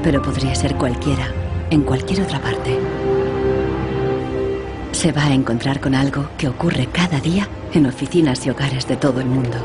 pero podría ser cualquiera, en cualquier otra parte. Se va a encontrar con algo que ocurre cada día en oficinas y hogares de todo el mundo.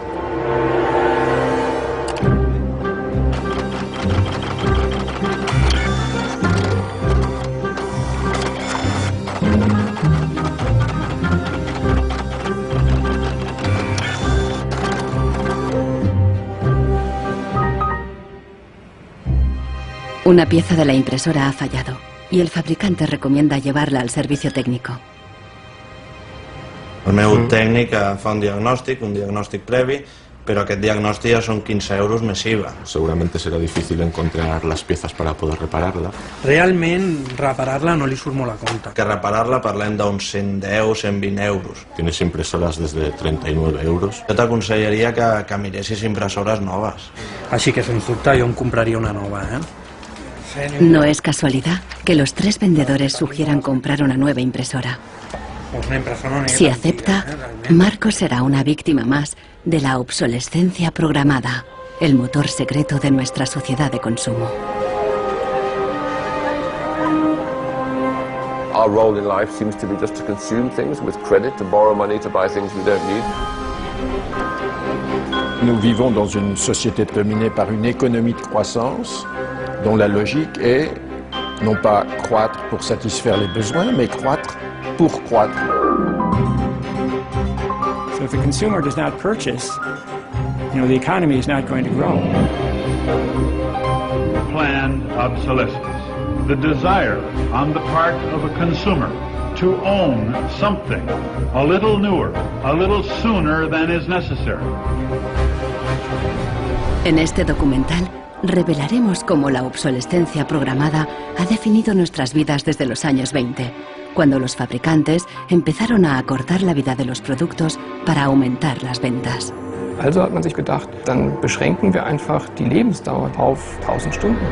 Una pieza de la impresora ha fallado y el fabricante recomienda llevarla al servicio técnico. El meu tècnic fa un diagnòstic previ, pero aquest diagnòstic ja són 15 euros més IVA. Seguramente será difícil encontrar las piezas para poder repararla. Realment, reparar-la no li surt molt a compte. Que reparar-la parlem d'uns 110, 120 euros. Tienes impresoras desde 39 euros. Jo t'aconsellaria que miressis impressores noves. Així que, sens dubte, jo em compraria una nova, No es casualidad que los tres vendedores sugieran comprar una nueva impresora. Si acepta, Marcos será una víctima más de la obsolescencia programada, el motor secreto de nuestra sociedad de consumo. Our role in life seems to be just to consume things with credit, to borrow money to buy things we don't need. Nous vivons dans une société dominée par une économie de croissance dont la logique est non pas croître pour satisfaire les besoins, mais croître pour croître. So if the consumer does not purchase, the economy is not going to grow. Planned obsolescence, the desire on the part of a consumer to own something a little newer, a little sooner than is necessary. En este documental revelaremos cómo la obsolescencia programada ha definido nuestras vidas desde los años 20, cuando los fabricantes empezaron a acortar la vida de los productos para aumentar las ventas. Also hat man sich gedacht, dann beschränken wir einfach die Lebensdauer auf 1000 Stunden.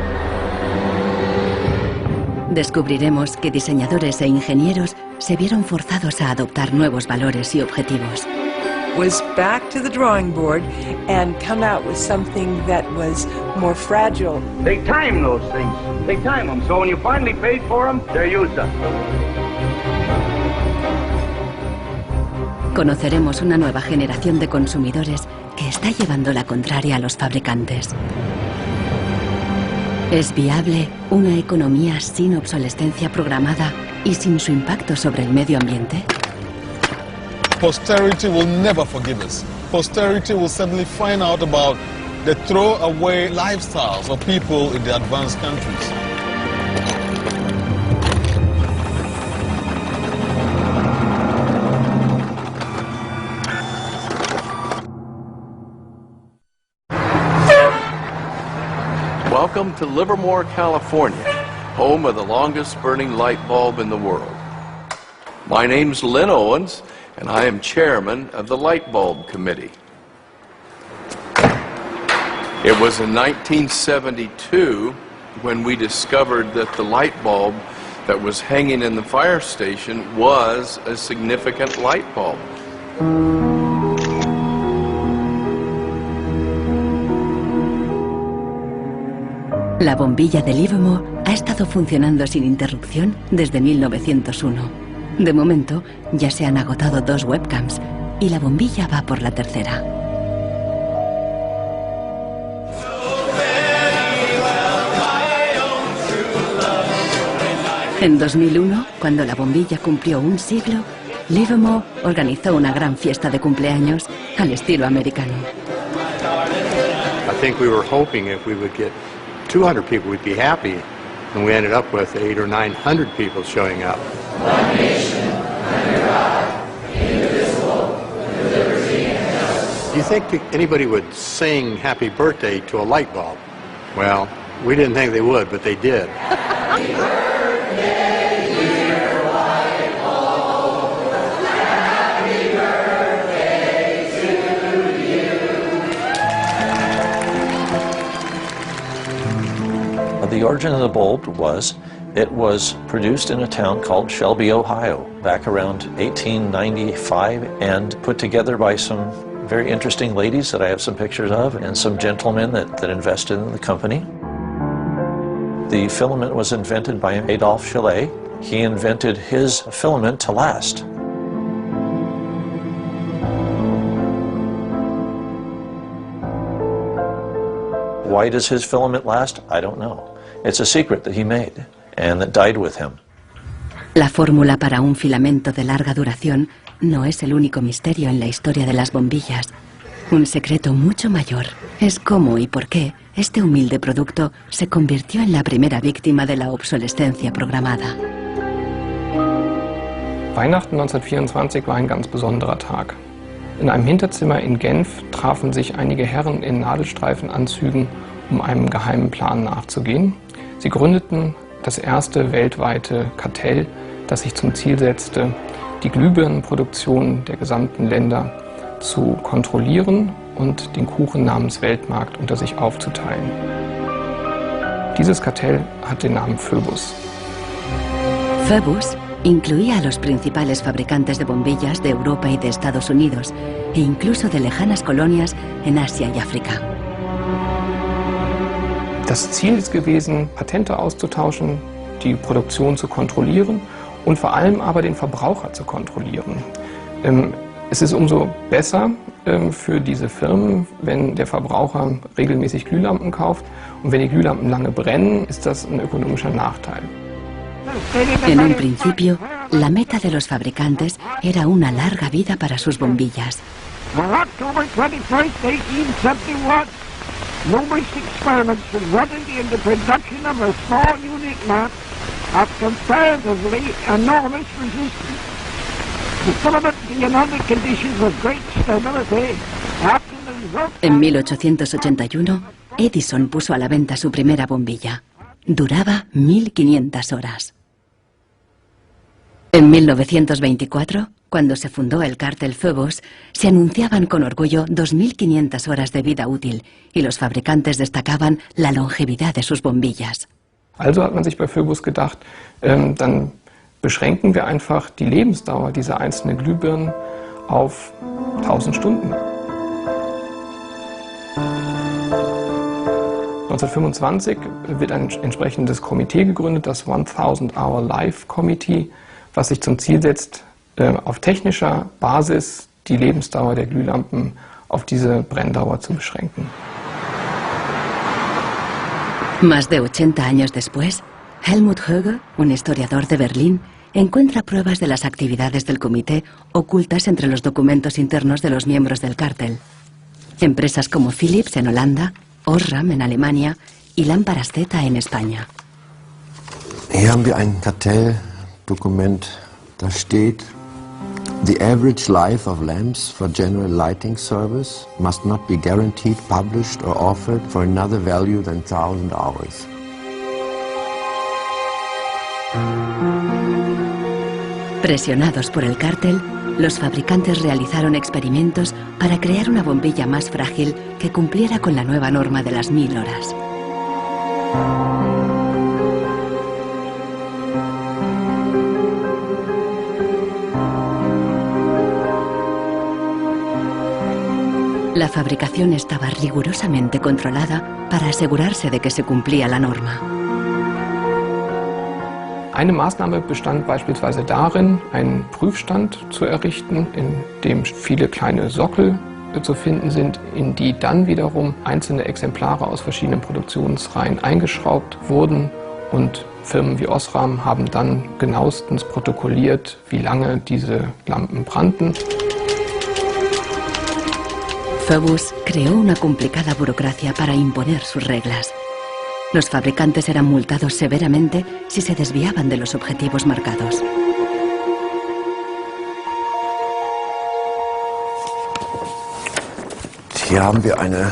Descubriremos que diseñadores e ingenieros se vieron forzados a adoptar nuevos valores y objetivos. Was back to the drawing board and come out with something that was more fragile. They time those things. They time them, so when you finally paid for them, they're used up. Conoceremos una nueva generación de consumidores que está llevando la contraria a los fabricantes. ¿Es viable una economía sin obsolescencia programada y sin su impacto sobre el medio ambiente? Posterity will never forgive us. Posterity will suddenly find out about the throwaway lifestyles of people in the advanced countries. Welcome to Livermore, California, home of the longest burning light bulb in the world. My name's Lynn Owens, and I am chairman of the Light Bulb Committee. It was in 1972 when we discovered that the light bulb that was hanging in the fire station was a significant light bulb. La bombilla de Livermore ha estado funcionando sin interrupción desde 1901. De momento, ya se han agotado 2 webcams y la bombilla va por la tercera. En 2001, cuando la bombilla cumplió un siglo, Livermore organizó una gran fiesta de cumpleaños al estilo americano. I think we were hoping if we would get 200 people we'd be happy, and we ended up with 800 or 900 people showing up. One nation, under God, indivisible, with liberty and justice. Do you think anybody would sing happy birthday to a light bulb? Well, we didn't think they would, but they did. Happy birthday, dear light bulb. Happy birthday to you. The origin of the bulb was, it was produced in a town called Shelby, Ohio, back around 1895, and put together by some very interesting ladies that I have some pictures of, and some gentlemen that invested in the company. The filament was invented by Adolphe Chaillet. He invented his filament to last. Why does his filament last? I don't know. It's a secret that he made and that died with him. La fórmula para un filamento de larga duración no es el único misterio en la historia de las bombillas. Un secreto mucho mayor es cómo y por qué este humilde producto se convirtió en la primera víctima de la obsolescencia programada. Weihnachten 1924 war ein ganz besonderer Tag. In einem Hinterzimmer in Genf trafen sich einige Herren in Nadelstreifenanzügen, um einem geheimen Plan nachzugehen. Sie gründeten das erste weltweite Kartell, das sich zum Ziel setzte, die Glühbirnenproduktion der gesamten Länder zu kontrollieren und den Kuchen namens Weltmarkt unter sich aufzuteilen. Dieses Kartell hat den Namen Phoebus. Phoebus incluía a los principales fabricantes de bombillas de Europa y de Estados Unidos, e incluso de lejanas colonias en Asia y África. Das Ziel ist gewesen, Patente auszutauschen, die Produktion zu kontrollieren und vor allem aber den Verbraucher zu kontrollieren. Es ist umso besser für diese Firmen, wenn der Verbraucher regelmäßig Glühlampen kauft, und wenn die Glühlampen lange brennen, ist das ein ökonomischer Nachteil. En un principio, la meta de los fabricantes era una larga vida para sus bombillas. On October 21st, 1871, numerous experiments resulted in the production of a small unit lamp of comparatively enormous resistance. The filament being under conditions of great stability after the result. En 1881, Edison puso a la venta su primera bombilla. Duraba 1500 horas. En 1924, cuando se fundó el cártel Phoebus, se anunciaban con orgullo 2500 horas de vida útil y los fabricantes destacaban la longevidad de sus bombillas. Also hat man sich bei Phoebus gedacht, dann beschränken wir einfach die Lebensdauer dieser einzelnen Glühbirnen auf 1000 Stunden. 1925 wird ein entsprechendes Komitee gegründet, das 1000-Hour Life Committee, was sich zum Ziel setzt, auf technischer Basis die Lebensdauer der Glühlampen auf diese Brenndauer zu beschränken. Más de 80 años después, Helmut Höge, un historiador de Berlín, encuentra pruebas de las actividades del comité ocultas entre los documentos internos de los miembros del cártel. Empresas como Philips en Holanda, Osram en Alemania y Lámparas Z en España. Hier haben wir ein Kartelldokument, da steht: The average life of lamps for general lighting service must not be guaranteed, published or offered for another value than 1000 hours. Presionados por el cártel, los fabricantes realizaron experimentos para crear una bombilla más frágil que cumpliera con la nueva norma de las 1000 horas. La fabricación estaba rigurosamente controlada para asegurarse de que se cumplía la norma. Eine Maßnahme bestand beispielsweise darin, einen Prüfstand zu errichten, in dem viele kleine Sockel zu finden sind, in die dann wiederum einzelne Exemplare aus verschiedenen Produktionsreihen eingeschraubt wurden, und Firmen wie Osram haben dann genauestens protokolliert, wie lange diese Lampen brannten. Phoebus creó una complicada burocracia para imponer sus reglas. Los fabricantes eran multados severamente si se desviaban de los objetivos marcados. Hier haben wir eine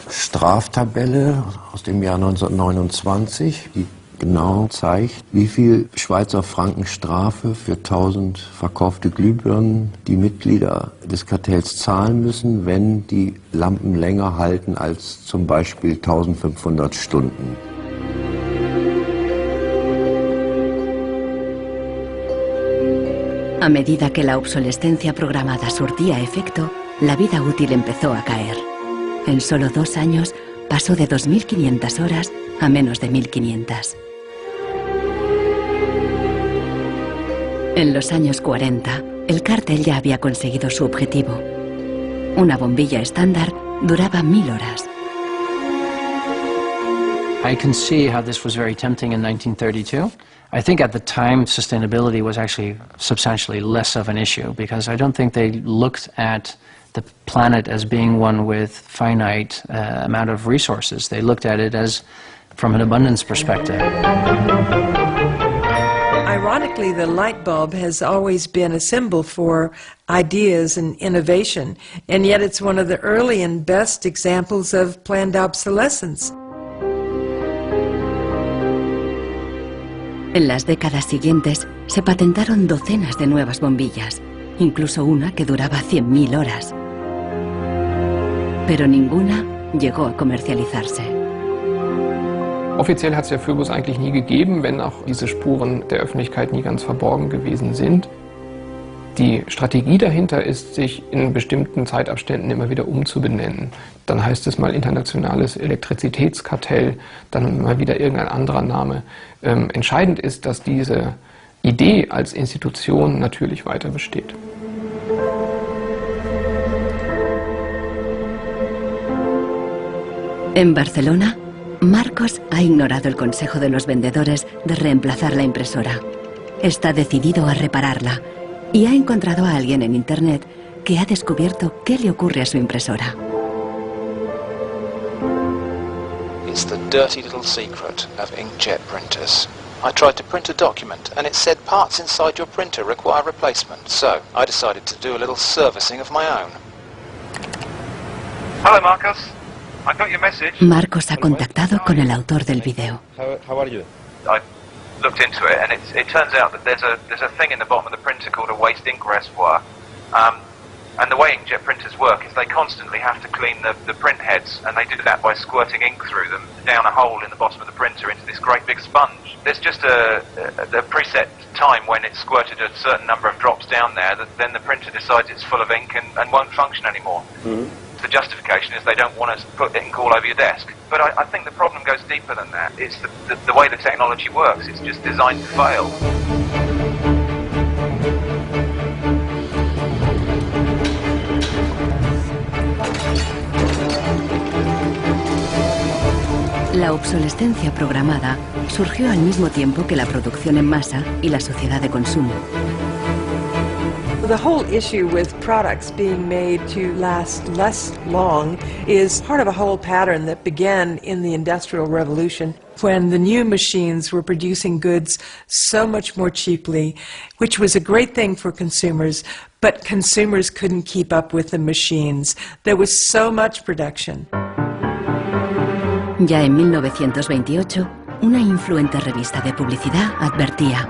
Straftabelle aus dem Jahr 1929, die genau zeigt, wie viel Schweizer Franken Strafe für 1000 verkaufte Glühbirnen die Mitglieder des Kartells zahlen müssen, wenn die Lampen länger halten als zum Beispiel 1500 Stunden. A medida que la obsolescencia programada surtía efecto, la vida útil empezó a caer. En solo 2 años pasó de 2500 horas a menos de 1500. En los años 40, el cártel ya había conseguido su objetivo. Una bombilla estándar duraba 1000 horas. I can see how this was very tempting in 1932. I think at the time sustainability was actually substantially less of an issue because I don't think they looked at the planet as being one with finite amount of resources. They looked at it as from an abundance perspective. Ironically, the light bulb has always been a symbol for ideas and innovation, and yet it's one of the early and best examples of planned obsolescence. En las décadas siguientes se patentaron docenas de nuevas bombillas, incluso una que duraba 100.000 horas. Pero ninguna llegó a comercializarse. Offiziell hat es ja Phoebus eigentlich nie gegeben, wenn auch diese Spuren der Öffentlichkeit nie ganz verborgen gewesen sind. Die Strategie dahinter ist, sich in bestimmten Zeitabständen immer wieder umzubenennen. Dann heißt es mal internationales Elektrizitätskartell, dann mal wieder irgendein anderer Name. Entscheidend ist, dass diese Idee als Institution natürlich weiter besteht. En Barcelona, Marcos ha ignorado el consejo de los vendedores de reemplazar la impresora. Está decidido a repararla y ha encontrado a alguien en Internet que ha descubierto qué le ocurre a su impresora. It's the dirty little secret of inkjet printers. I tried to print a document and it said parts inside your printer require replacement, so I decided to do a little servicing of my own. Hello, Marcus. I got your message. Marcos ha contactado con el autor del video. How are you? I looked into it, and it turns out that there's a thing in the bottom of the printer called a waste ink reservoir. And the way inkjet printers work is they constantly have to clean the print heads, and they do that by squirting ink through them down a hole in the bottom of the printer into this great big sponge. There's just a preset time when it's squirted a certain number of drops down there that then the printer decides it's full of ink and won't function anymore. Mm-hmm. The justification is they don't want to put ink all over your desk. But I think the problem goes deeper than that. It's the way the technology works. It's just designed to fail. La obsolescencia programada surgió al mismo tiempo que la producción en masa y la sociedad de consumo. The whole issue with products being made to last less long is part of a whole pattern that began in the Industrial Revolution when the new machines were producing goods so much more cheaply, which was a great thing for consumers, but consumers couldn't keep up with the machines. There was so much production. Ya en 1928, una influente revista de publicidad advertía: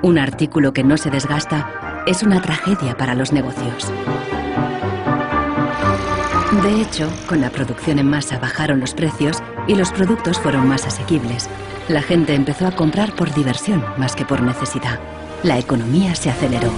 un artículo que no se desgasta es una tragedia para los negocios. De hecho, con la producción en masa bajaron los precios y los productos fueron más asequibles. La gente empezó a comprar por diversión más que por necesidad. La economía se aceleró.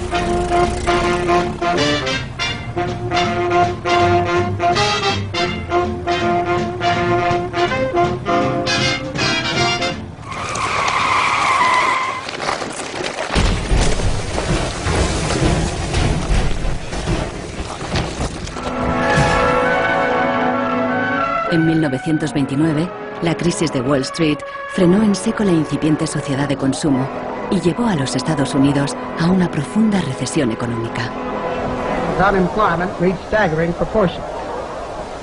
En 1929, la crisis de Wall Street frenó en seco la incipiente sociedad de consumo y llevó a los Estados Unidos a una profunda recesión económica. Unemployment reached staggering proportions.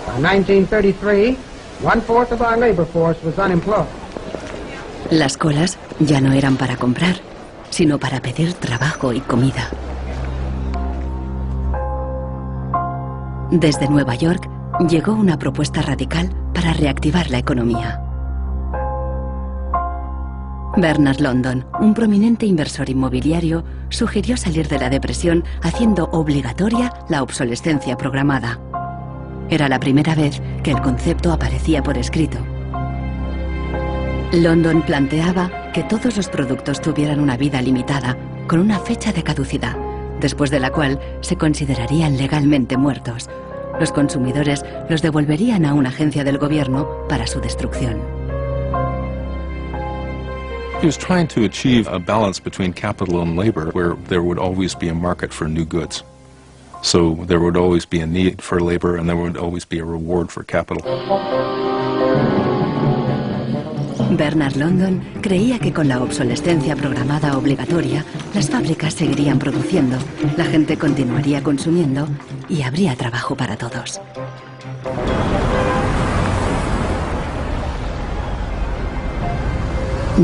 By 1933, 1/4 of our labor force was unemployed. Las colas ya no eran para comprar, sino para pedir trabajo y comida. Desde Nueva York llegó una propuesta radical para reactivar la economía. Bernard London, un prominente inversor inmobiliario, sugirió salir de la depresión haciendo obligatoria la obsolescencia programada. Era la primera vez que el concepto aparecía por escrito. London planteaba que todos los productos tuvieran una vida limitada, con una fecha de caducidad, después de la cual se considerarían legalmente muertos. Los consumidores los devolverían a una agencia del gobierno para su destrucción. He was trying to achieve a balance between capital and labor where there would always be a market for new goods. So there would always be a need for labor and there would always be a reward for capital. Bernard London creía que con la obsolescencia programada obligatoria, las fábricas seguirían produciendo, la gente continuaría consumiendo y habría trabajo para todos.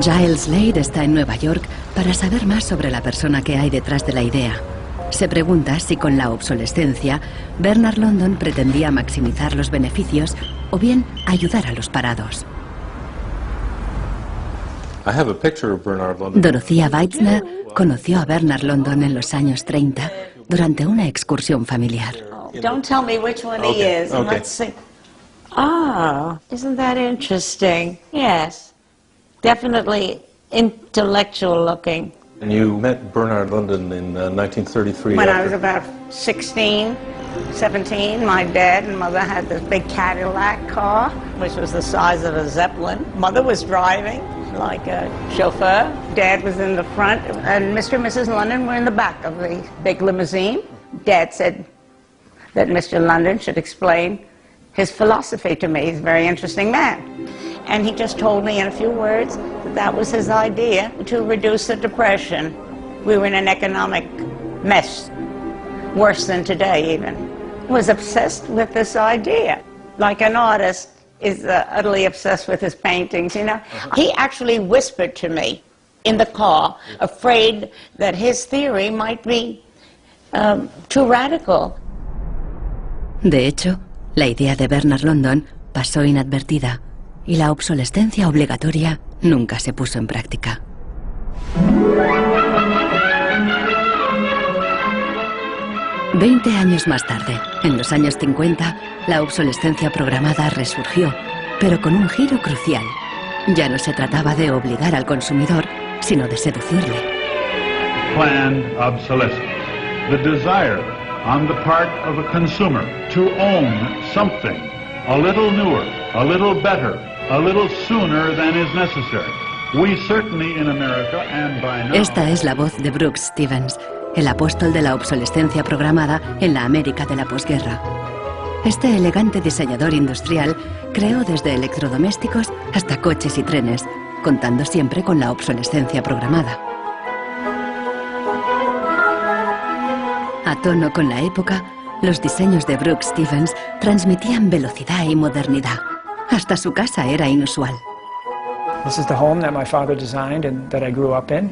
Giles Slade está en Nueva York para saber más sobre la persona que hay detrás de la idea. Se pregunta si con la obsolescencia, Bernard London pretendía maximizar los beneficios o bien ayudar a los parados. Dorothea Weitzner conoció a Bernard London en los años 30 durante una excursión familiar. Don't tell me which one he is. Let's see. Ah, isn't that interesting? Yes. Definitely intellectual looking. And you met Bernard London in 1933. When I was about 16, 17, my dad and mother had this big Cadillac car, which was the size of a Zeppelin. Mother was driving like a chauffeur. Dad was in the front, and Mr. and Mrs. London were in the back of the big limousine. Dad said that Mr. London should explain his philosophy to me. He's a very interesting man. And he just told me in a few words that that was his idea to reduce the depression. We were in an economic mess, worse than today even. He was obsessed with this idea. Like an artist is utterly obsessed with his paintings, you know. He actually whispered to me in the car, afraid that his theory might be too radical. De hecho, la idea de Bernard London pasó inadvertida y la obsolescencia obligatoria nunca se puso en práctica. Veinte años más tarde, en los años 50, la obsolescencia programada resurgió, pero con un giro crucial. Ya no se trataba de obligar al consumidor, sino de seducirle. Planned obsolescence. The desire on the part of a consumer to own something a little newer, a little better, a little sooner than is necessary. We certainly in America and by now... Esta es la voz de Brooks Stevens, el apóstol de la obsolescencia programada en la América de la posguerra. Este elegante diseñador industrial creó desde electrodomésticos hasta coches y trenes, contando siempre con la obsolescencia programada. A tono con la época, los diseños de Brooks Stevens transmitían velocidad y modernidad. Hasta su casa era inusual. This is the home that my father designed and that I grew up in.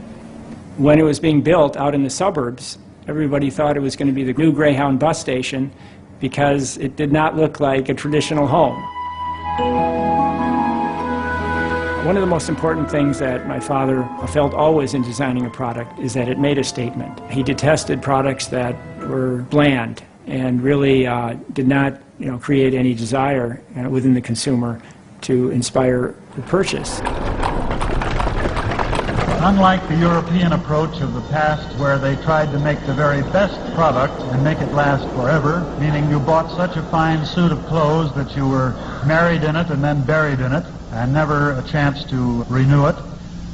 When it was being built out in the suburbs, everybody thought it was going to be the new Greyhound bus station because it did not look like a traditional home. One of the most important things that my father felt always in designing a product is that it made a statement. He detested products that were bland and really did not, create any desire within the consumer to inspire the purchase. Unlike the European approach of the past where they tried to make the very best product and make it last forever, meaning you bought such a fine suit of clothes that you were married in it and then buried in it and never a chance to renew it,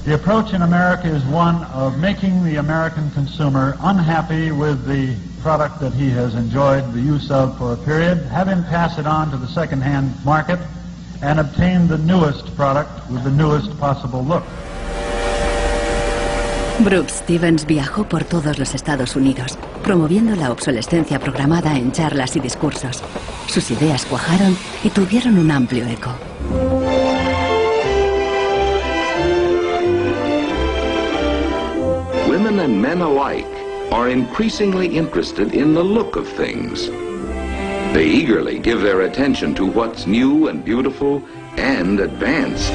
the approach in America is one of making the American consumer unhappy with the product that he has enjoyed the use of for a period, have him pass it on to the second-hand market, and obtain the newest product with the newest possible look. Brooks Stevens viajó por todos los Estados Unidos, promoviendo la obsolescencia programada en charlas y discursos. Sus ideas cuajaron y tuvieron un amplio eco. Women and men alike are increasingly interested in the look of things. They eagerly give their attention to what's new and beautiful and advanced.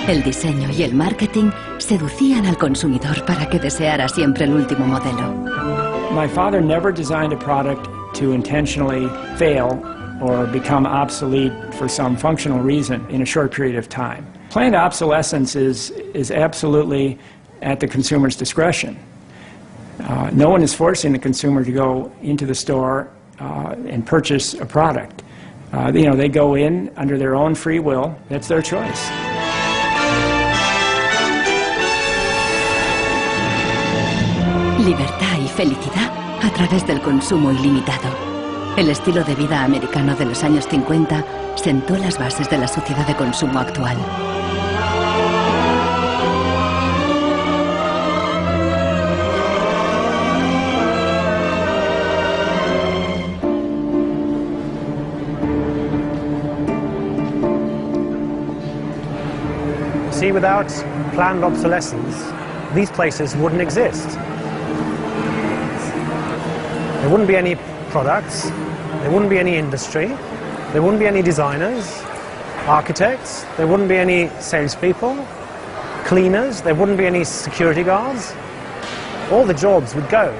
El diseño y el marketing seducían al consumidor para que deseara siempre el último modelo. My father never designed a product to intentionally fail or become obsolete for some functional reason in a short period of time. Planned obsolescence is absolutely at the consumer's discretion. No one is forcing the consumer to go into the store and purchase a product. They go in under their own free will. That's their choice. Libertad y felicidad a través del consumo ilimitado. El estilo de vida americano de los años 50 sentó las bases de la sociedad de consumo actual. See, without planned obsolescence, these places wouldn't exist. There wouldn't be any products, there wouldn't be any industry, there wouldn't be any designers, architects, there wouldn't be any salespeople, cleaners, there wouldn't be any security guards. All the jobs would go.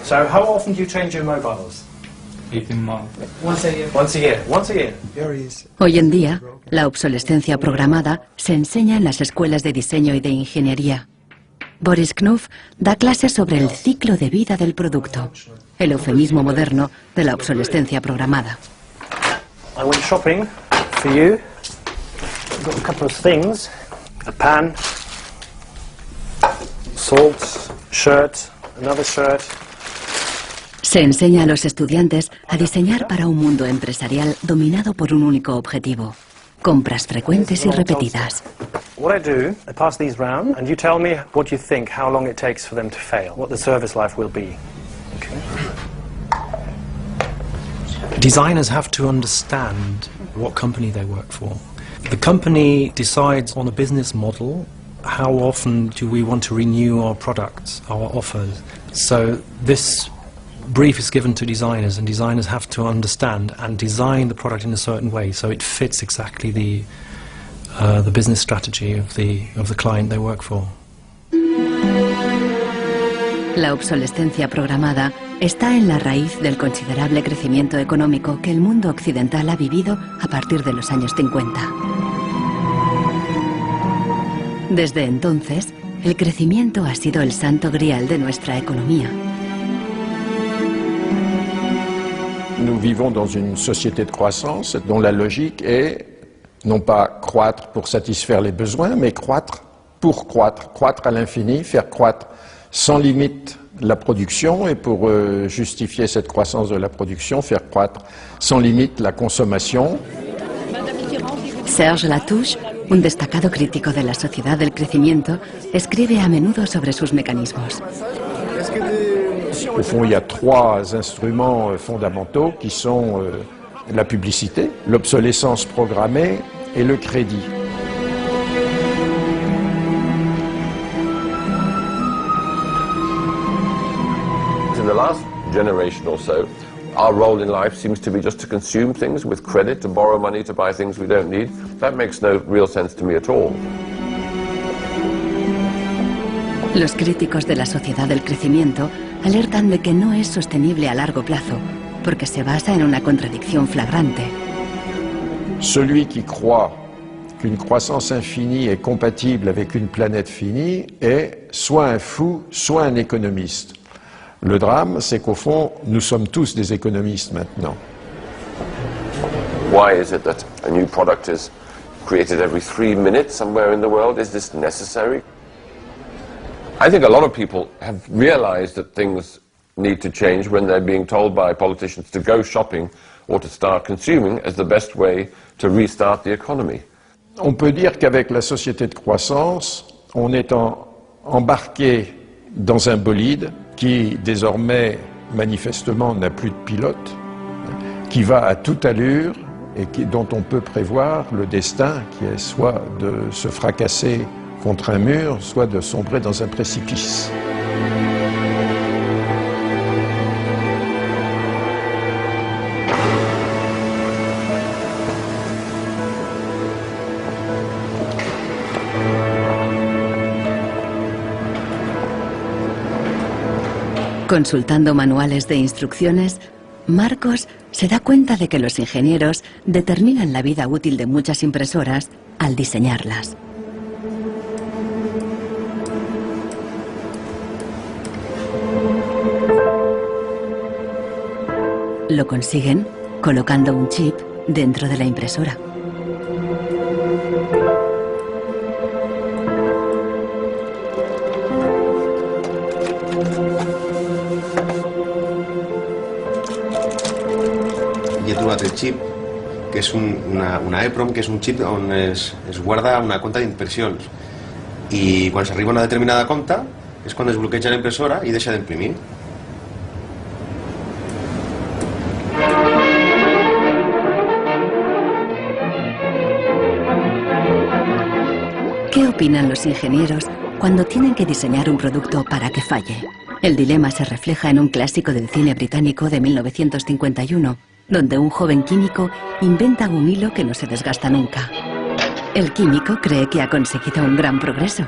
So how often do you change your mobiles? 18 months. Once a year. Once a year. Once a year. Hoy en día, la obsolescencia programada se enseña en las escuelas de diseño y de ingeniería. Boris Knopf da clases sobre el ciclo de vida del producto, el eufemismo moderno de la obsolescencia programada. I went shopping for you. I've got a couple of things. A pan, salt, shirt, another shirt. Se enseña a los estudiantes a diseñar para un mundo empresarial dominado por un único objetivo: compras frecuentes y repetidas. What I do, I pass these round, and you tell me what you think, how long it takes for them to fail, what the service life will be. Okay. Designers have to understand what company they work for. The company decides on a business model. How often do we want to renew our products, our offers? So this brief is given to designers, and designers have to understand and design the product in a certain way so it fits exactly the business strategy of the client they work for. La obsolescencia programada está en la raíz del considerable crecimiento económico que el mundo occidental ha vivido a partir de los años 50. Desde entonces, el crecimiento ha sido el santo grial de nuestra economía. Nous vivons dans une société de croissance dont la logique est non pas croître pour satisfaire les besoins, mais croître pour croître, croître à l'infini, faire croître sans limite la production, et pour justifier cette croissance de la production, faire croître sans limite la consommation. Serge Latouche, un destacado crítico de la sociedad del crecimiento, escribe a menudo sobre sus mecanismos. Au fond, il y a trois instruments fondamentaux qui sont la publicité, l'obsolescence programmée et le crédit. In the last generation or so, our role in life seems to be just to consume things with credit, to borrow money to buy things we don't need. That makes no real sense to me at all. Los críticos de la sociedad del crecimiento alertan de que no es sostenible a largo plazo, porque se basa en una contradicción flagrante. Celui qui croit qu'une croissance infinie est compatible avec une planète finie est soit un fou, soit un économiste. Le drame, c'est qu'au fond, nous sommes tous des économistes maintenant. Why is it that a new product is created every 3 minutes somewhere in the world? Is this necessary? I think a lot of people have realized that things need to change when they're being told by politicians to go shopping or to start consuming as the best way to restart the economy. On peut dire qu'avec la société de croissance, on est embarqué dans un bolide qui désormais manifestement n'a plus de pilote, qui va à toute allure et dont on peut prévoir le destin qui est soit de se fracasser contre un mur, soit de sombrer dans un précipice. Consultando manuales de instrucciones, Marcos se da cuenta de que los ingenieros determinan la vida útil de muchas impresoras al diseñarlas. Lo consiguen colocando un chip dentro de la impresora. Hi ha trobat el xip, que és una EEPROM, que és un xip on es guarda una compta d'impressions. I quan s'arriba a una determinada compta és quan es bloqueja la impressora i deixa d'imprimir. ¿Qué opinan los ingenieros cuando tienen que diseñar un producto para que falle? El dilema se refleja en un clásico del cine británico de 1951, donde un joven químico inventa un hilo que no se desgasta nunca. El químico cree que ha conseguido un gran progreso.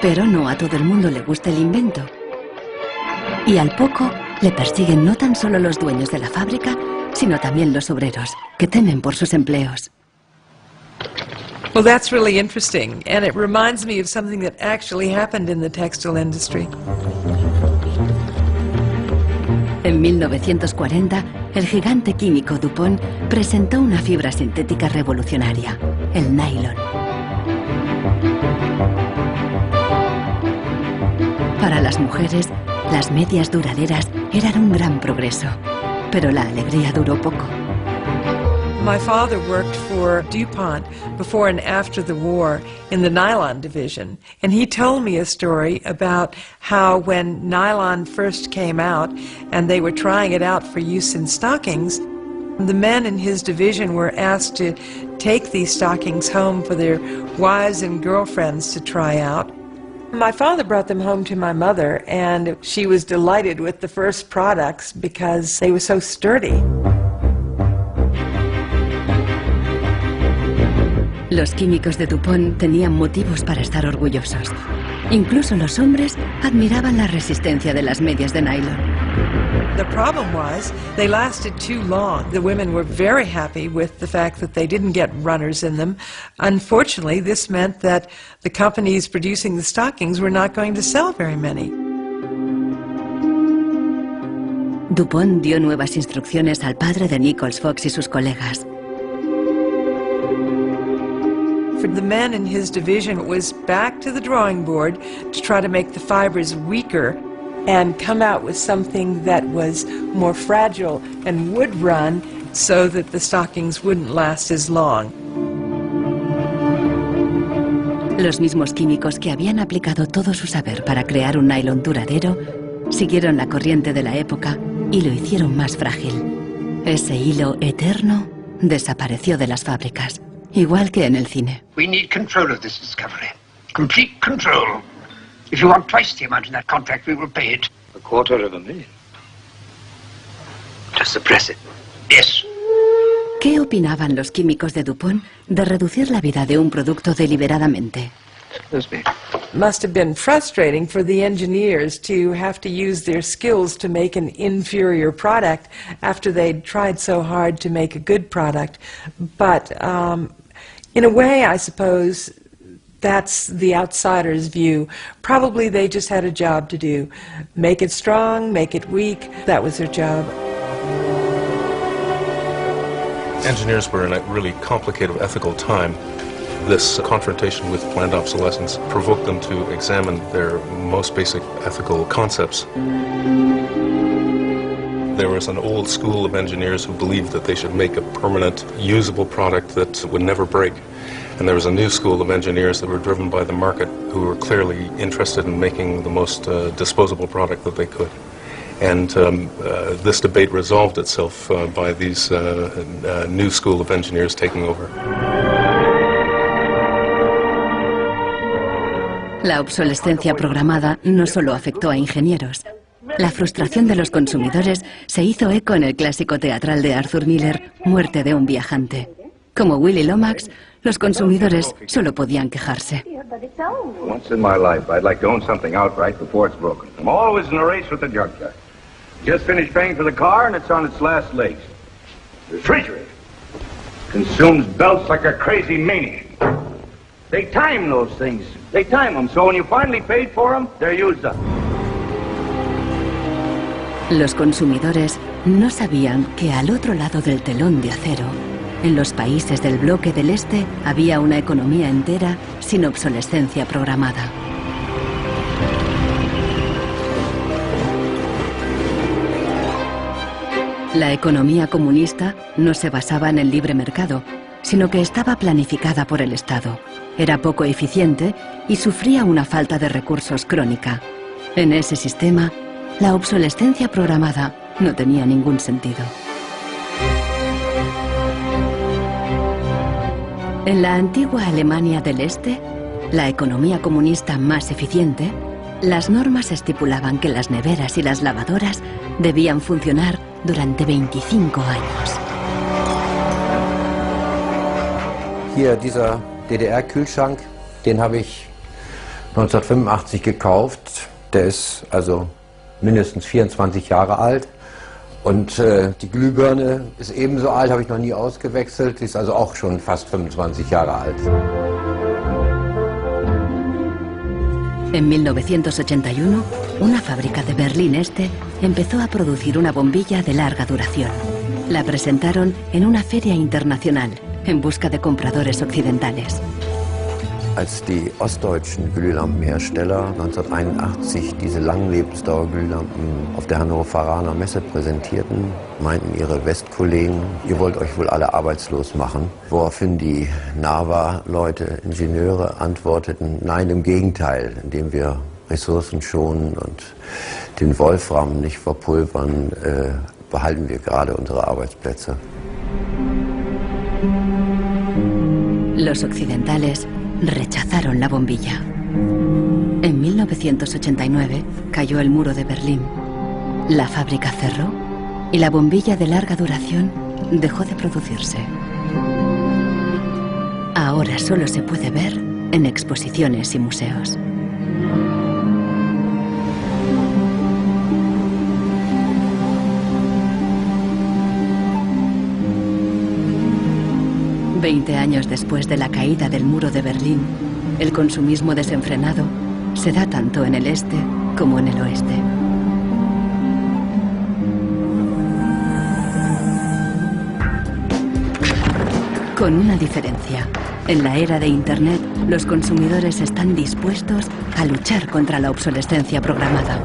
Pero no a todo el mundo le gusta el invento. Y al poco le persiguen no tan solo los dueños de la fábrica, sino también los obreros, que temen por sus empleos. Well, that's really interesting, and it reminds me of something that actually happened in the textile industry. En 1940, el gigante químico DuPont presentó una fibra sintética revolucionaria, el nylon. Para las mujeres, las medias duraderas eran un gran progreso, pero la alegría duró poco. My father worked for DuPont before and after the war in the nylon division, and he told me a story about how when nylon first came out and they were trying it out for use in stockings, the men in his division were asked to take these stockings home for their wives and girlfriends to try out. My father brought them home to my mother, and she was delighted with the first products because they were so sturdy. Los químicos de DuPont tenían motivos para estar orgullosos. Incluso los hombres admiraban la resistencia de las medias de nylon. The problem was they lasted too long. The women were very happy with the fact that they didn't get runners in them. Unfortunately, this meant that the companies producing the stockings were not going to sell very many. DuPont dio nuevas instrucciones al padre de Nichols Fox y sus colegas. For the men in his division, it was back to the drawing board to try to make the fibers weaker and come out with something that was more fragile and would run so that the stockings wouldn't last as long. Los mismos químicos que habían aplicado todo su saber para crear un nylon duradero siguieron la corriente de la época y lo hicieron más frágil. Ese hilo eterno desapareció de las fábricas, igual que en el cine. We need control of this discovery. Complete control. If you want twice the amount in that contract, we will pay it. $250,000. To suppress it. Yes. ¿Qué opinaban los químicos de DuPont de reducir la vida de un producto deliberadamente? Must have been frustrating for the engineers to have to use their skills to make an inferior product after they'd tried so hard to make a good product. But in a way, I suppose, that's the outsider's view. Probably they just had a job to do. Make it strong, make it weak. That was their job. Engineers were in a really complicated ethical time. This confrontation with planned obsolescence provoked them to examine their most basic ethical concepts. There was an old school of engineers who believed that they should make a permanent, usable product that would never break. And there was a new school of engineers that were driven by the market who were clearly interested in making the most disposable product that they could. And this debate resolved itself by these new school of engineers taking over. La obsolescencia programada no solo afectó a ingenieros. La frustración de los consumidores se hizo eco en el clásico teatral de Arthur Miller, Muerte de un viajante. Como Willy Lomax, los consumidores solo podían quejarse. Once in my life, I'd like to own something outright before it's broken. I'm always in a race with the junkyard. Just finished paying for the car and it's on its last legs. The refrigerator consumes belts like a crazy maniac. They time those things. They time them, so when you finally paid for them, they're used up. Los consumidores no sabían que al otro lado del telón de acero, en los países del bloque del Este, había una economía entera sin obsolescencia programada. La economía comunista no se basaba en el libre mercado, sino que estaba planificada por el Estado. Era poco eficiente y sufría una falta de recursos crónica. En ese sistema, la obsolescencia programada no tenía ningún sentido. En la antigua Alemania del Este, la economía comunista más eficiente, las normas estipulaban que las neveras y las lavadoras debían funcionar durante 25 años. Hier dieser DDR-Kühlschrank, den habe ich 1985 gekauft. Der ist also mindestens 24 Jahre alt. Und die Glühbirne ist ebenso alt, habe ich noch nie ausgewechselt. Die ist also auch schon fast 25 Jahre alt. En 1981, una fábrica de Berlín Este empezó a producir una bombilla de larga duración. La presentaron en una feria internacional en busca de compradores occidentales. Als die ostdeutschen Glühlampenhersteller 1981 diese Langlebensdauerglühlampen auf der Hannoveraner Messe präsentierten, meinten ihre Westkollegen, ihr wollt euch wohl alle arbeitslos machen. Woraufhin die NAVA-Leute, Ingenieure, antworteten, nein, im Gegenteil, indem wir Ressourcen schonen und den Wolfram nicht verpulvern, behalten wir gerade unsere Arbeitsplätze. Los occidentales rechazaron la bombilla. En 1989 cayó el muro de Berlín. La fábrica cerró y la bombilla de larga duración dejó de producirse. Ahora solo se puede ver en exposiciones y museos. Veinte años después de la caída del muro de Berlín, el consumismo desenfrenado se da tanto en el este como en el oeste. Con una diferencia. En la era de Internet, los consumidores están dispuestos a luchar contra la obsolescencia programada.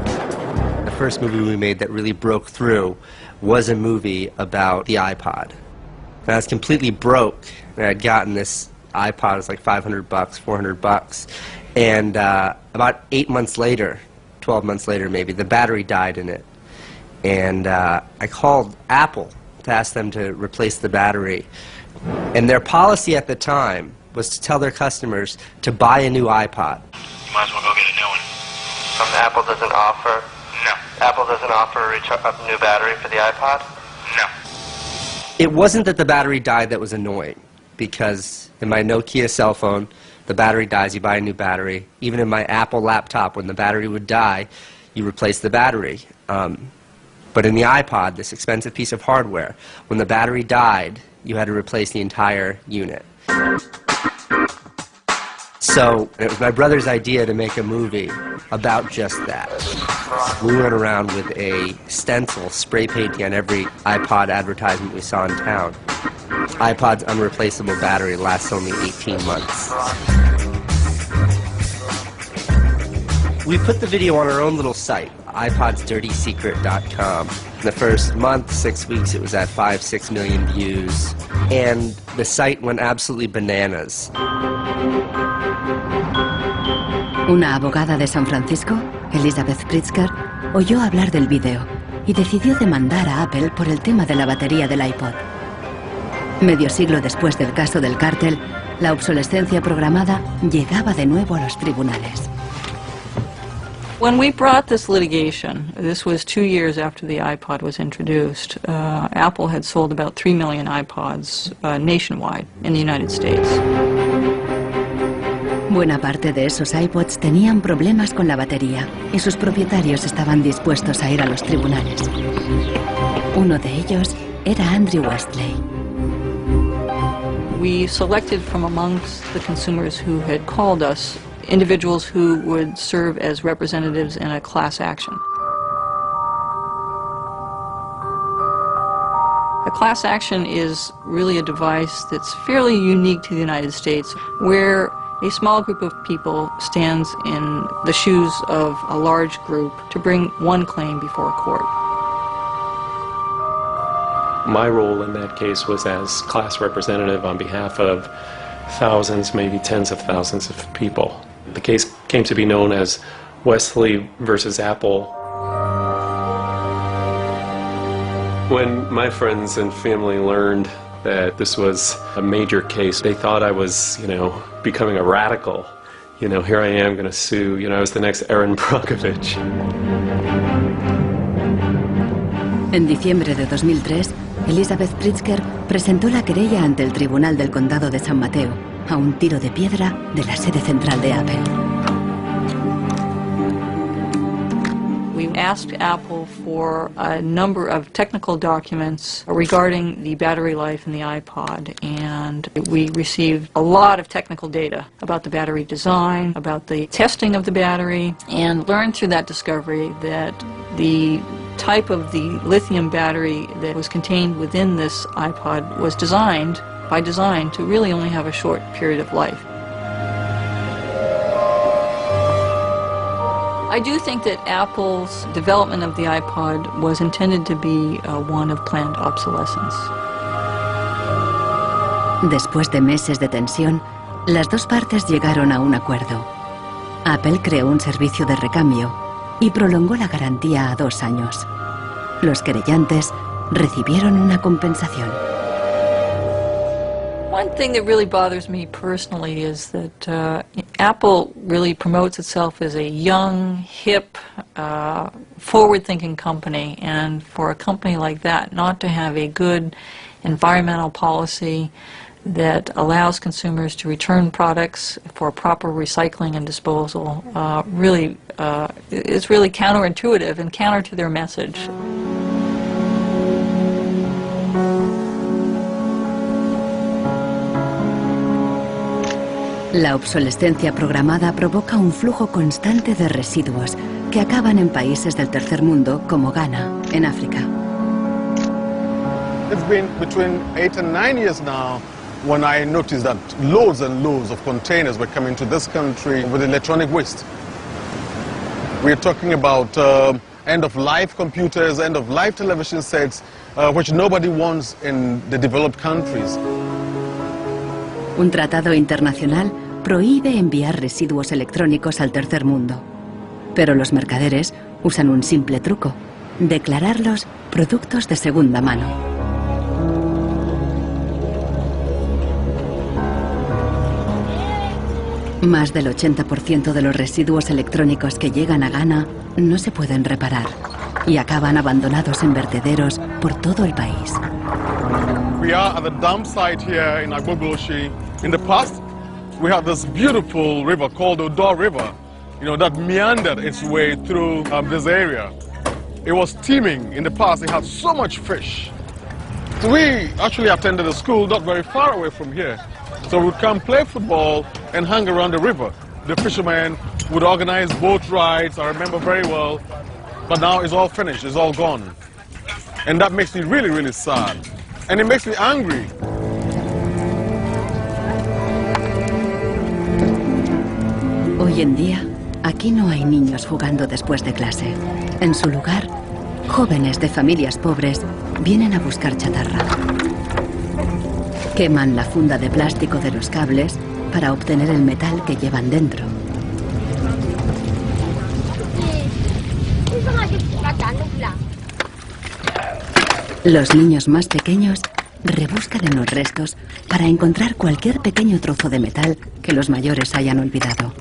The first movie we made that really broke through was a movie about the iPod. I was completely broke. I had gotten this iPod, it was like $500, $400, and about 8 months later, 12 months later maybe, the battery died in it. And I called Apple to ask them to replace the battery. And their policy at the time was to tell their customers to buy a new iPod. You might as well go get a new one. Apple doesn't offer? No. Apple doesn't offer a new battery for the iPod? No. It wasn't that the battery died that was annoying, because in my Nokia cell phone, the battery dies, you buy a new battery. Even in my Apple laptop, when the battery would die, you replace the battery. But in the iPod, this expensive piece of hardware, when the battery died, you had to replace the entire unit. So it was my brother's idea to make a movie about just that. We went around with a stencil spray painting on every iPod advertisement we saw in town. iPod's unreplaceable battery lasts only 18 months. We put the video on our own little site, iPodsDirtySecret.com. In the first month, 6 weeks, it was at 5-6 million views, and the site went absolutely bananas. Una abogada de San Francisco, Elizabeth Pritzker, oyó hablar del vídeo y decidió demandar a Apple por el tema de la batería del iPod. Medio siglo después del caso del cártel, la obsolescencia programada llegaba de nuevo a los tribunales. When we brought this litigation, this was 2 years after the iPod was introduced, Apple had sold about 3 million iPods nationwide in the United States. Buena parte de esos iPods tenían problemas con la batería y sus propietarios estaban dispuestos a ir a los tribunales. Uno de ellos era Andrew Westley. We selected from amongst the consumers who had called us individuals who would serve as representatives in a class action. A class action is really a device that's fairly unique to the United States, where a small group of people stands in the shoes of a large group to bring one claim before a court. My role in that case was as class representative on behalf of thousands, maybe tens of thousands of people. The case came to be known as Wesley versus Apple. When my friends and family learned that this was a major case, they thought I was, becoming a radical. Here I am going to sue, I was the next Aaron Brockovich. En diciembre de 2003, Elizabeth Pritzker presentó la querella ante el Tribunal del Condado de San Mateo, a un tiro de piedra de la sede central de Apple. We asked Apple for a number of technical documents regarding the battery life in the iPod, and we received a lot of technical data about the battery design, about the testing of the battery, and learned through that discovery that the type of the lithium battery that was contained within this iPod was designed, by design, to really only have a short period of life. I do think that Apple's development of the iPod was intended to be one of planned obsolescence. Después de meses de tensión, las dos partes llegaron a un acuerdo. Apple creó un servicio de recambio y prolongó la garantía a 2 años. Los querellantes recibieron una compensación. One thing that really bothers me personally is that Apple really promotes itself as a young, hip, forward-thinking company, and for a company like that not to have a good environmental policy that allows consumers to return products for proper recycling and disposal really is really counterintuitive and counter to their message. La obsolescencia programada provoca un flujo constante de residuos que acaban en países del tercer mundo como Ghana, en África. It's been between 8 and 9 years now when I noticed that loads and loads of containers were coming to this country with electronic waste. We're talking about end-of-life computers, end-of-life television sets, which nobody wants in the developed countries. Un tratado internacional prohíbe enviar residuos electrónicos al tercer mundo. Pero los mercaderes usan un simple truco: declararlos productos de segunda mano. Más del 80% de los residuos electrónicos que llegan a Ghana no se pueden reparar y acaban abandonados en vertederos por todo el país. We are at the dump site here in Agbogboshi. In the past, we had this beautiful river called the Odor River, that meandered its way through this area. It was teeming in the past. It had so much fish. So we actually attended a school not very far away from here. So we'd come play football and hang around the river. The fishermen would organize boat rides, I remember very well. But now it's all finished, it's all gone. And that makes me really, really sad. And it makes me angry. Hoy en día, aquí no hay niños jugando después de clase. En su lugar, jóvenes de familias pobres vienen a buscar chatarra. Queman la funda de plástico de los cables para obtener el metal que llevan dentro. Los niños más pequeños rebuscan en los restos para encontrar cualquier pequeño trozo de metal que los mayores hayan olvidado.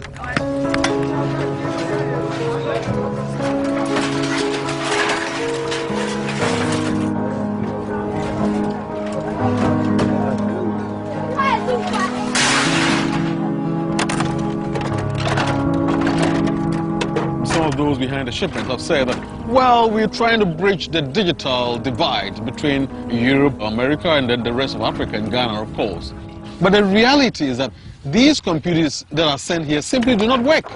Those behind the shipments have said that, well, we're trying to bridge the digital divide between Europe, America, and then the rest of Africa and Ghana, of course. But the reality is that these computers that are sent here simply do not work.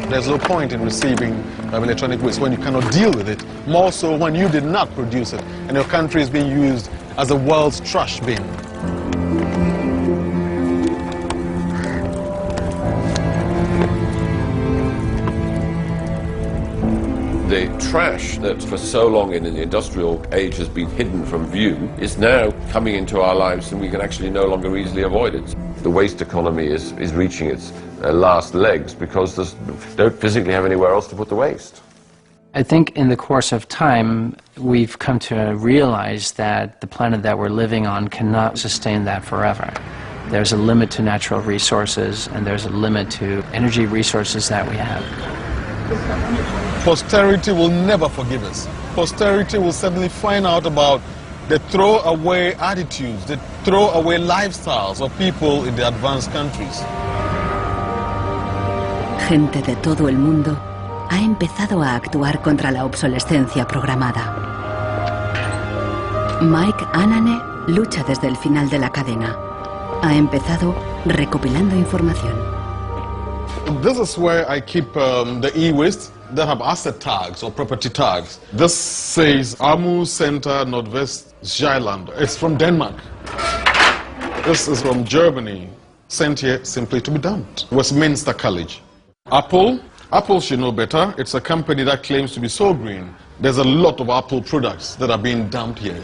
There's no point in receiving electronic waste when you cannot deal with it, more so when you did not produce it and your country is being used as the world's trash bin. The trash that for so long in the industrial age has been hidden from view is now coming into our lives and we can actually no longer easily avoid it. The waste economy is reaching its last legs because they don't physically have anywhere else to put the waste. I think in the course of time we've come to realize that the planet that we're living on cannot sustain that forever. There's a limit to natural resources and there's a limit to energy resources that we have. Posterity will never forgive us. Posterity will certainly find out about the throwaway attitudes, the throwaway lifestyles of people in the advanced countries. Gente de todo el mundo ha empezado a actuar contra la obsolescencia programada. Mike Anane lucha desde el final de la cadena. Ha empezado recopilando información. This is where I keep the e-waste that have asset tags or property tags. This says Amu Center Nordvest Zeeland. It's from Denmark. This is from Germany, sent here simply to be dumped. Westminster College. Apple should know better. It's a company that claims to be so green. There's a lot of Apple products that are being dumped here.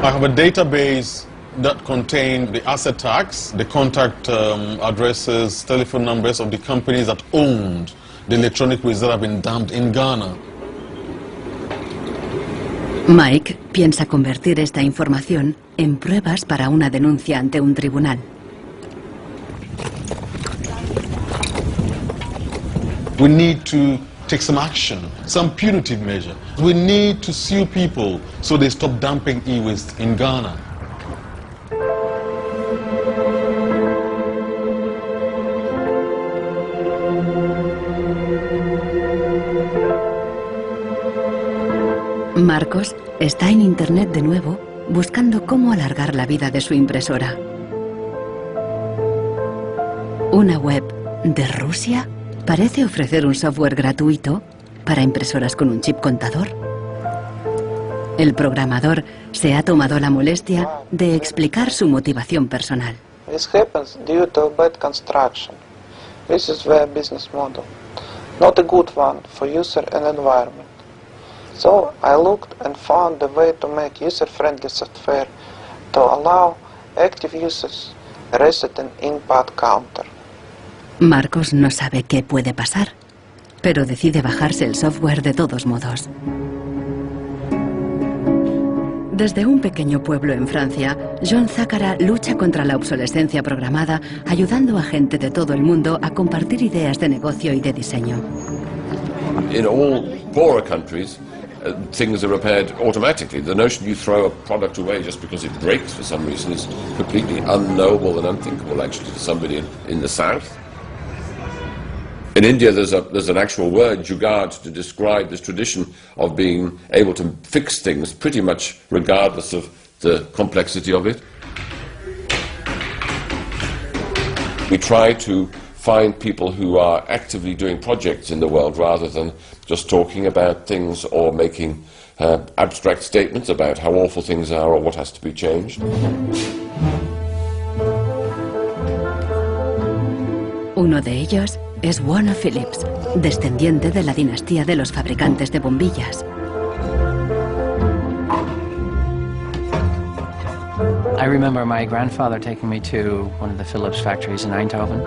I have a database that contain the asset tags, the contact addresses, telephone numbers of the companies that owned the electronic waste that have been dumped in Ghana. Mike piensa convertir esta información en pruebas para una denuncia ante un tribunal. We need to take some action, some punitive measure. We need to sue people so they stop dumping e-waste in Ghana. Marcos está en internet de nuevo buscando cómo alargar la vida de su impresora. Una web de Rusia parece ofrecer un software gratuito para impresoras con un chip contador. El programador se ha tomado la molestia de explicar su motivación personal. This happens due to bad construction. This is their business model, not a good one for user and environment. So I looked and found a way to make user-friendly software to allow active users reset an input counter. Marcos no sabe qué puede pasar, pero decide bajarse el software de todos modos. Desde un pequeño pueblo en Francia, John Zacara lucha contra la obsolescencia programada, ayudando a gente de todo el mundo a compartir ideas de negocio y de diseño. In all poorer countries, things are repaired automatically. The notion you throw a product away just because it breaks for some reason is completely unknowable and unthinkable actually to somebody in the south. In India there's an actual word, jugaad, to describe this tradition of being able to fix things pretty much regardless of the complexity of it. We try to find people who are actively doing projects in the world rather than just talking about things or making abstract statements about how awful things are or what has to be changed. Uno de ellos es Warner Phillips, descendiente de la dinastía de los fabricantes de bombillas. I remember my grandfather taking me to one of the Philips factories in Eindhoven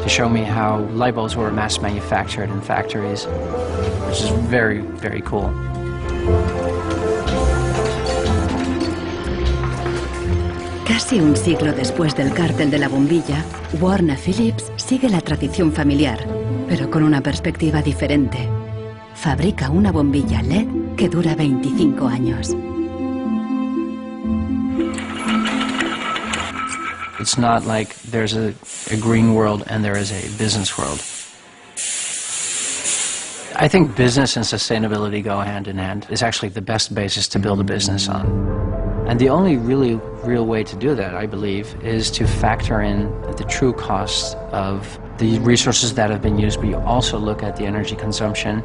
to show me how light bulbs were mass manufactured in factories, which is very, very cool. Casi un siglo después del cártel de la bombilla, Warner Phillips sigue la tradición familiar, pero con una perspectiva diferente. Fabrica una bombilla LED que dura 25 años. It's not like there's a green world and there is a business world. I think business and sustainability go hand in hand. It's actually the best basis to build a business on. And the only really real way to do that, I believe, is to factor in the true cost of the resources that have been used, but you also look at the energy consumption,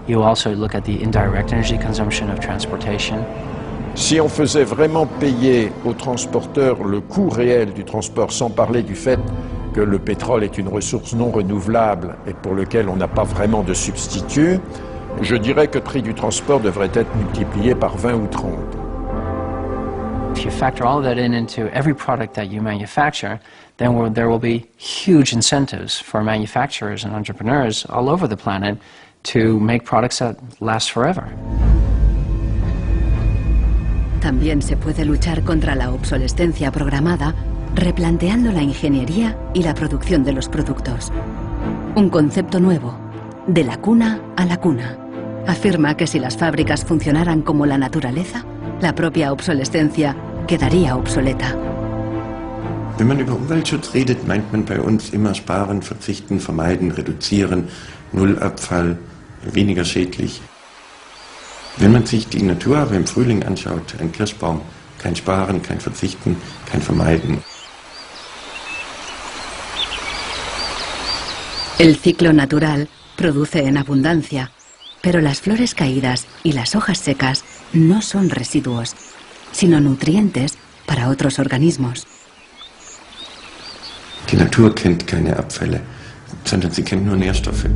you also look at the indirect energy consumption of transportation. Si on faisait vraiment payer aux transporteurs le coût réel du transport, sans parler du fait que le pétrole est une ressource non renouvelable et pour lequel on n'a pas vraiment de substitut, je dirais que le prix du transport devrait être multiplié par 20 ou 30. If you factor all of that into every product that you manufacture, then there will be huge incentives for manufacturers and entrepreneurs all over the planet to make products that last forever. También se puede luchar contra la obsolescencia programada replanteando la ingeniería y la producción de los productos. Un concepto nuevo, de la cuna a la cuna. Afirma que si las fábricas funcionaran como la naturaleza, la propia obsolescencia quedaría obsoleta. Wenn man über Umweltschutz redet, meint man bei uns immer sparen, verzichten, vermeiden, reduzieren, Nullabfall, weniger schädlich. Wenn man sich die Natur aber im Frühling anschaut, ein Kirschbaum, kein Sparen, kein Verzichten, kein Vermeiden. El ciclo natural produce en abundancia, pero las flores caídas y las hojas secas no son residuos, sino nutrientes para otros organismos. Die Natur kennt keine Abfälle, sondern sie kennt nur Nährstoffe.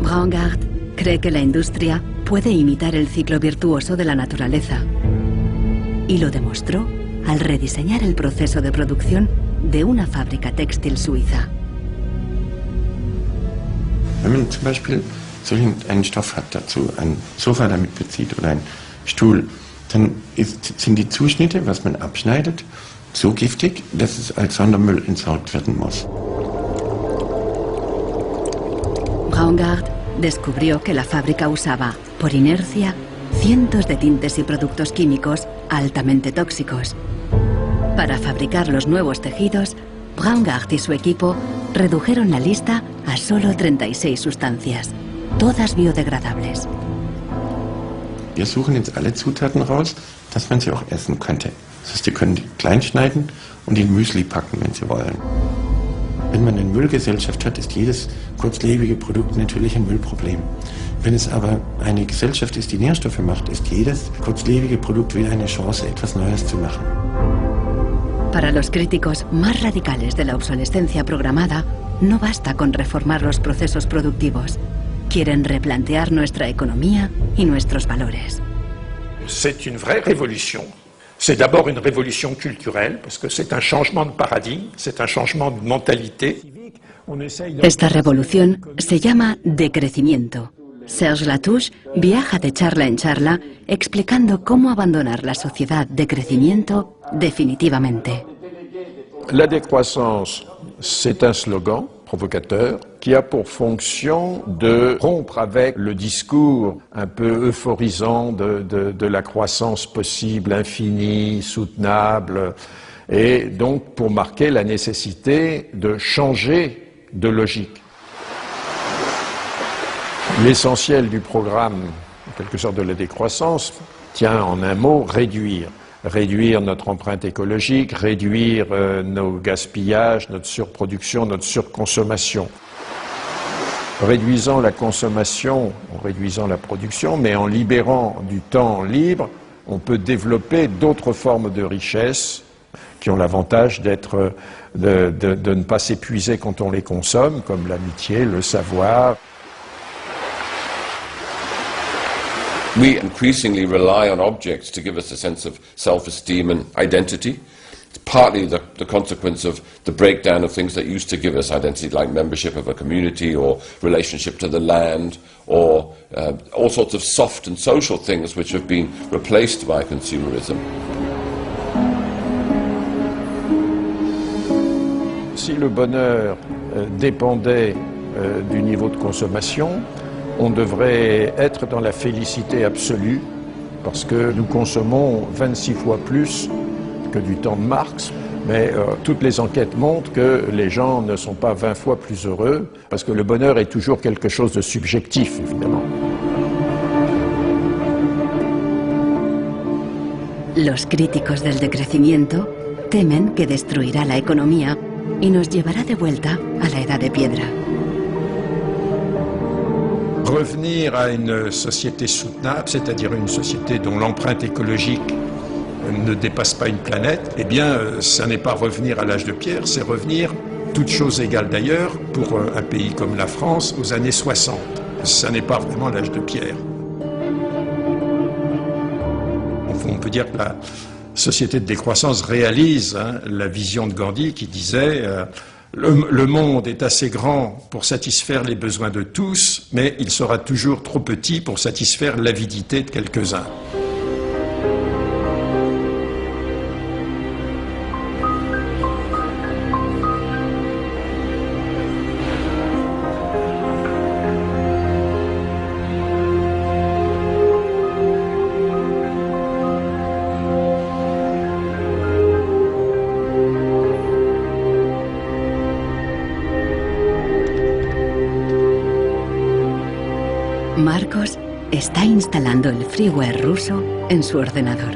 Braungart cree que la industria puede imitar el ciclo virtuoso de la naturaleza. Y lo demostró al rediseñar el proceso de producción de una fábrica textil suiza. Wenn man zum Beispiel so einen Stoff hat, dazu ein Sofa damit bezieht oder einen Stuhl, dann sind die Zuschnitte, was man abschneidet, so giftig, dass es als Sondermüll entsorgt werden muss. Braungart descubrió que la fábrica usaba, por inercia, cientos de tintes y productos químicos altamente tóxicos. Para fabricar los nuevos tejidos, Braungart y su equipo redujeron la lista a solo 36 sustancias, todas biodegradables. Wir suchen jetzt alle Zutaten raus, dass man sie auch essen könnte. Das heißt, Sie können die klein schneiden und in Müsli packen, wenn Sie wollen. Wenn man eine Müllgesellschaft hat, ist jedes kurzlebige Produkt natürlich ein Müllproblem. Wenn es aber eine Gesellschaft ist, die Nährstoffe macht, ist jedes kurzlebige Produkt wieder eine Chance, etwas Neues zu machen. Para los críticos más radicales de la obsolescencia programada, no basta con reformar los procesos productivos. Quieren replantear nuestra economía y nuestros valores. C'est une vraie révolution. C'est d'abord une révolution culturelle, parce que c'est un changement de paradigme, c'est un changement de mentalité. Esta revolución se llama decrecimiento. Serge Latouche viaja de charla en charla explicando cómo abandonar la sociedad de crecimiento definitivamente. La décroissance, c'est un slogan provocateur qui a pour fonction de rompre avec le discours un peu euphorisant de la croissance possible, infinie, soutenable, et donc pour marquer la nécessité de changer de logique. L'essentiel du programme, en quelque sorte de la décroissance, tient en un mot réduire. Réduire notre empreinte écologique, réduire nos gaspillages, notre surproduction, notre surconsommation. Réduisant la consommation, en réduisant la production, mais en libérant du temps libre, on peut développer d'autres formes de richesse qui ont l'avantage d'être, de ne pas s'épuiser quand on les consomme, comme l'amitié, le savoir. We increasingly rely on objects to give us a sense of self-esteem and identity. It's partly the consequence of the breakdown of things that used to give us identity, like membership of a community or relationship to the land, or all sorts of soft and social things which have been replaced by consumerism. Si le bonheur dépendait du niveau de consommation, on devrait être dans la félicité absolue, parce que nous consommons 26 fois plus que du temps de Marx, mais toutes les enquêtes montrent que les gens ne sont pas 20 fois plus heureux, parce que le bonheur est toujours quelque chose de subjectif, évidemment. Los críticos del decrecimiento temen que destruirá la economía y nos llevará de vuelta a la edad de piedra. Revenir à une société soutenable, c'est-à-dire une société dont l'empreinte écologique ne dépasse pas une planète, eh bien, ça n'est pas revenir à l'âge de pierre, c'est revenir, toutes choses égales d'ailleurs, pour un pays comme la France, aux années 60. Ça n'est pas vraiment l'âge de pierre. On peut dire que la société de décroissance réalise la vision de Gandhi qui disait le monde est assez grand pour satisfaire les besoins de tous, mais il sera toujours trop petit pour satisfaire l'avidité de quelques-uns. Marcos está instalando el freeware ruso en su ordenador.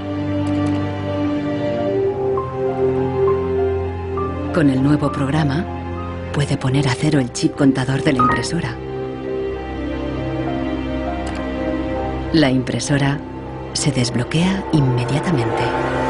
Con el nuevo programa, puede poner a cero el chip contador de la impresora. La impresora se desbloquea inmediatamente.